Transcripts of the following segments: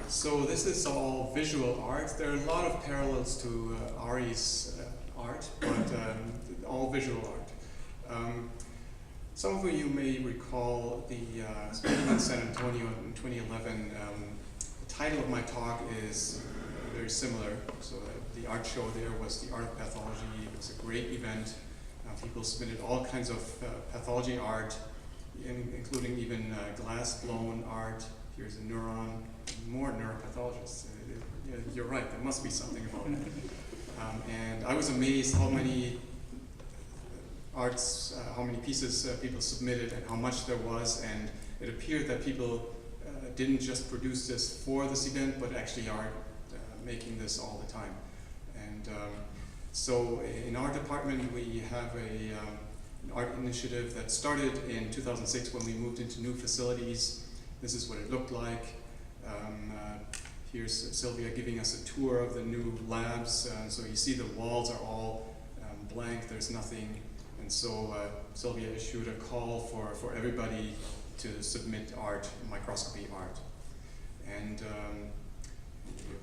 So this is all visual art. There are a lot of parallels to Ari's art, but all visual art. Some of you may recall the speaking in San Antonio in 2011. The title of my talk is very similar. So the art show there was the Art of Pathology. It was a great event. People submitted all kinds of pathology art, including even glass-blown art. Here's a neuron. More neuropathologists. You're right, there must be something about it. And I was amazed how many arts, how many pieces people submitted and how much there was, and it appeared that people didn't just produce this for this event, but actually are making this all the time. And so in our department we have an art initiative that started in 2006 when we moved into new facilities. This is what it looked like. Here's Sylvia giving us a tour of the new labs. So you see the walls are all blank, there's nothing. And so Sylvia issued a call for everybody to submit art, microscopy art. And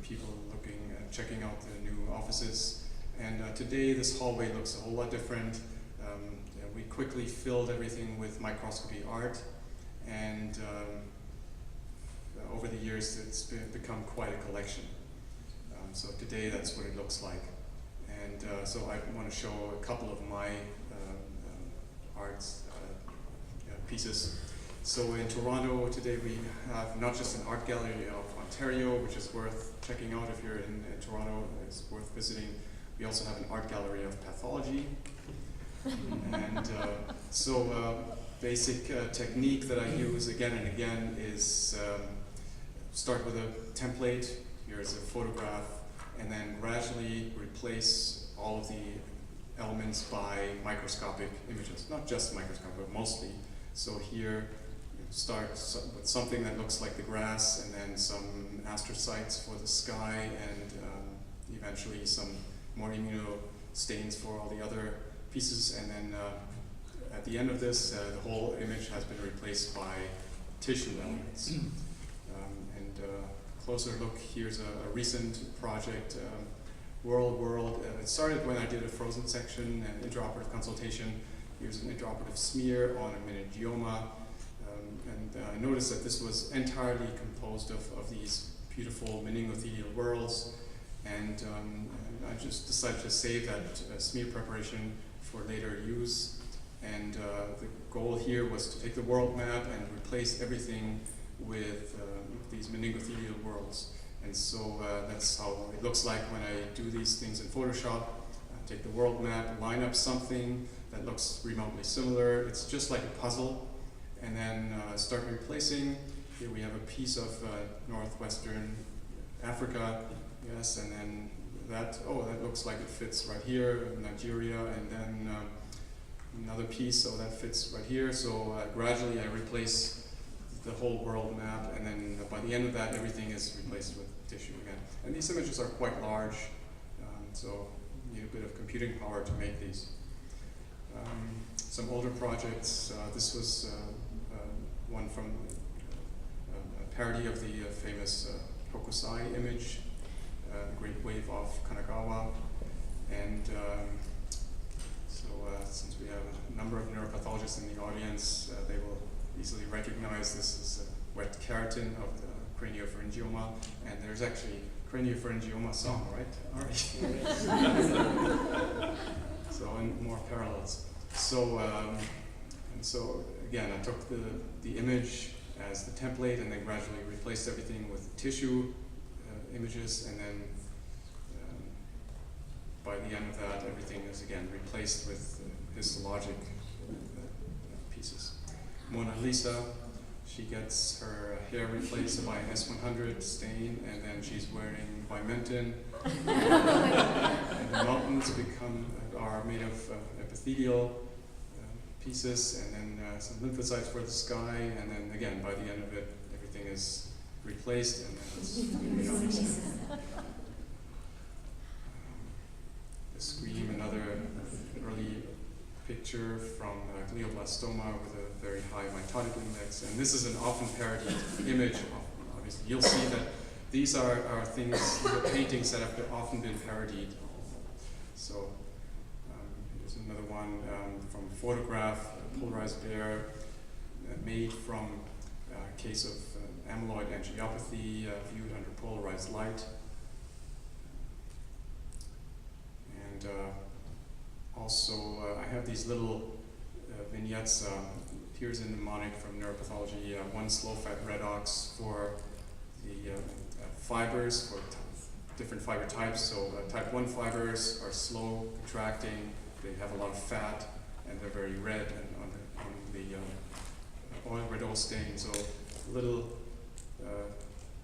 people looking, checking out the new offices. And today this hallway looks a whole lot different. We quickly filled everything with microscopy art. And over the years, it's become quite a collection. So today, that's what it looks like. And so I want to show a couple of my arts pieces. So in Toronto today, we have not just an art gallery of Ontario, which is worth checking out if you're in Toronto, it's worth visiting. We also have an art gallery of pathology. And basic technique that I use again and again is start with a template. Here's a photograph, and then gradually replace all of the elements by microscopic images. Not just microscopic, but mostly. So here, start with something that looks like the grass, and then some astrocytes for the sky, and eventually some more immunostains for all the other pieces. And then at the end of this, the whole image has been replaced by tissue elements. Closer look, here's a recent project, World. It started when I did a frozen section and intraoperative consultation. Here's an intraoperative smear on a meningioma. I noticed that this was entirely composed of these beautiful meningothelial whorls. And I just decided to save that smear preparation for later use. And the goal here was to take the world map and replace everything with these meningothelial whorls. And so that's how it looks like when I do these things in Photoshop. I take the world map, line up something that looks remotely similar. It's just like a puzzle. And then start replacing. Here we have a piece of northwestern Africa, yes, and then that looks like it fits right here, Nigeria, and then another piece, so that fits right here. So gradually I replace the whole world map, and then by the end of that, everything is replaced with tissue again. And these images are quite large, so you need a bit of computing power to make these. Some older projects, this was one from a parody of the famous Hokusai image, Great Wave off Kanagawa. And since we have a number of neuropathologists in the audience, they will easily recognize this as a wet keratin of the craniopharyngioma, and there's actually craniopharyngioma song, right? All right. So, and more parallels. So, so again, I took the image as the template, and then gradually replaced everything with tissue images, and then by the end of that, everything is again replaced with histologic pieces. Mona Lisa, she gets her hair replaced by an S100 stain, and then she's wearing Vimentin. And the mountains are made of epithelial pieces, and then some lymphocytes for the sky, and then again, by the end of it, everything is replaced, and then it's the scream, another early picture from glioblastoma with a very high mitotic index. And this is an often parodied image. Obviously, you'll see that these are things, the paintings that have often been parodied. So here's another one from a photograph, a polarized bear made from a case of amyloid angiopathy viewed under polarized light. And also I have these little vignettes. Here's a mnemonic from neuropathology, one slow-fat redox for the fibers, for different fiber types. So type 1 fibers are slow contracting, they have a lot of fat, and they're very red and on the oil redox stain. So a little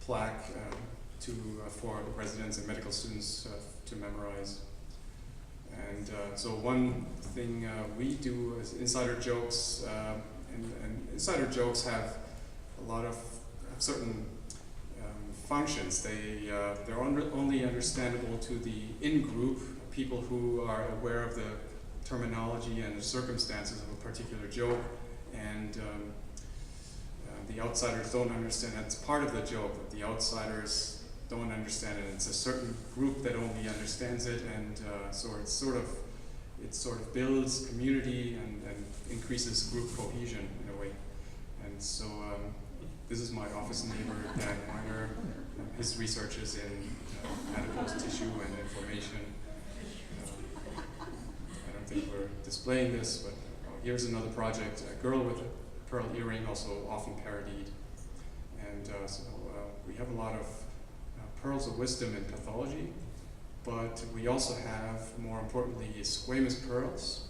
plaque for residents and medical students to memorize. And so one thing we do is insider jokes, and insider jokes have a lot of certain functions. They're only understandable to the in-group, people who are aware of the terminology and the circumstances of a particular joke, and the outsiders don't understand. That's part of the joke, but the outsiders don't understand it. It's a certain group that only understands it, and so it sort of builds community and increases group cohesion in a way. And so this is my office neighbor, Dan Miner. His research is in adipose tissue and inflammation. I don't think we're displaying this, but here's another project, a girl with a pearl earring, also often parodied. And so we have a lot of pearls of wisdom in pathology, but we also have, more importantly, squamous pearls.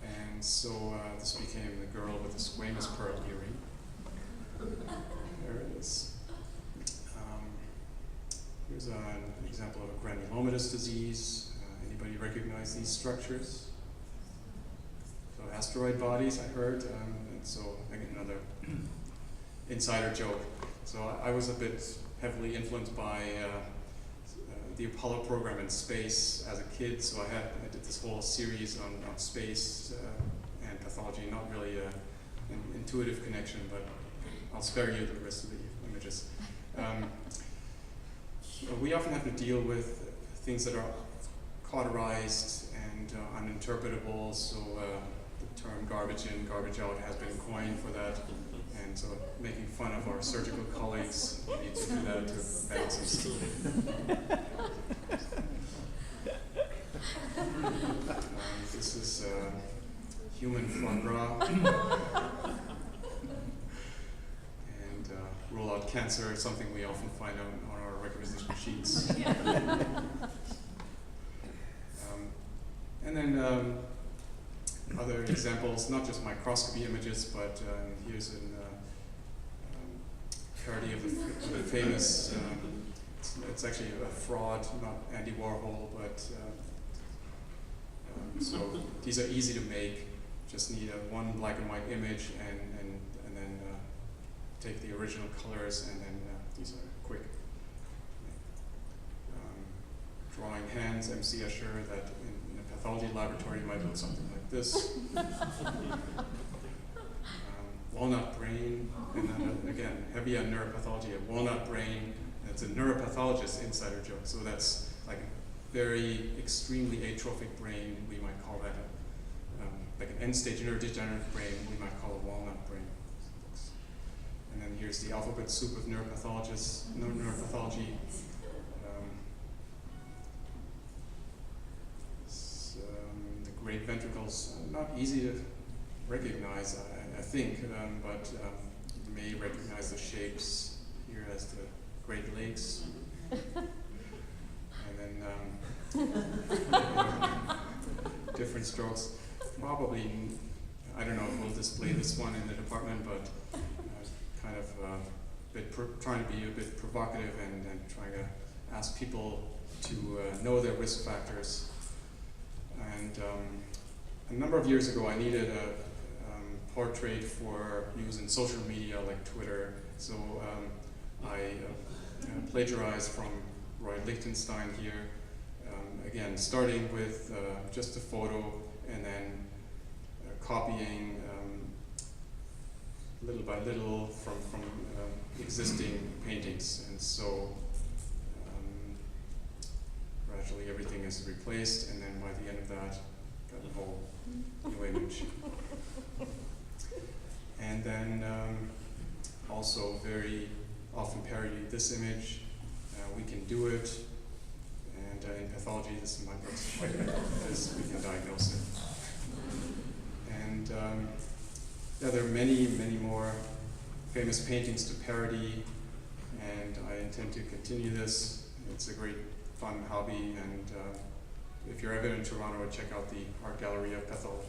And so this became the girl with the squamous pearl earring. There it is. Here's an example of a granulomatous disease. Anybody recognize these structures? So asteroid bodies, I heard, and so again, another insider joke. So I was a bit heavily influenced by the Apollo program in space as a kid, so I did this whole series on space and pathology, not really an intuitive connection, but I'll spare you the rest of the images. We often have to deal with things that are cauterized and uninterpretable, so the term garbage in, garbage out has been coined for that. And so making fun of our surgical colleagues, we need to do that to balance some steam. This is human foie gras. And rule out cancer, something we often find on our requisition sheets. And then other examples, not just microscopy images, but here's a parody of the famous, it's actually a fraud, not Andy Warhol, but so these are easy to make. Just need one black and white image and then take the original colors, and then these are quick. Drawing hands, MC Escher, that in a pathology laboratory might look something like this. Walnut brain, and then again, heavy on neuropathology, a walnut brain. That's a neuropathologist insider joke. So that's like a very extremely atrophic brain. We might call that like an end-stage neurodegenerative brain. We might call a walnut brain. And then here's the alphabet soup of neuropathologists, neuropathology. The great ventricles, not easy to recognize, I think, but you may recognize the shapes here as the Great Lakes. And then different strokes. Probably, I don't know if we'll display this one in the department, but kind of trying to be a bit provocative and trying to ask people to know their risk factors. And a number of years ago, I needed a portrait for use in social media like Twitter. So I plagiarized from Roy Lichtenstein here. Again, starting with just a photo and then copying little by little from existing paintings. And so eventually everything is replaced, and then by the end of that, got a whole new image. And then also very often parody this image. We can do it, and in pathology this might look quite bad because we can diagnose it. And yeah, there are many, many more famous paintings to parody, and I intend to continue this. It's a great fun hobby, and if you're ever in Toronto, check out the Art Gallery of Pathology.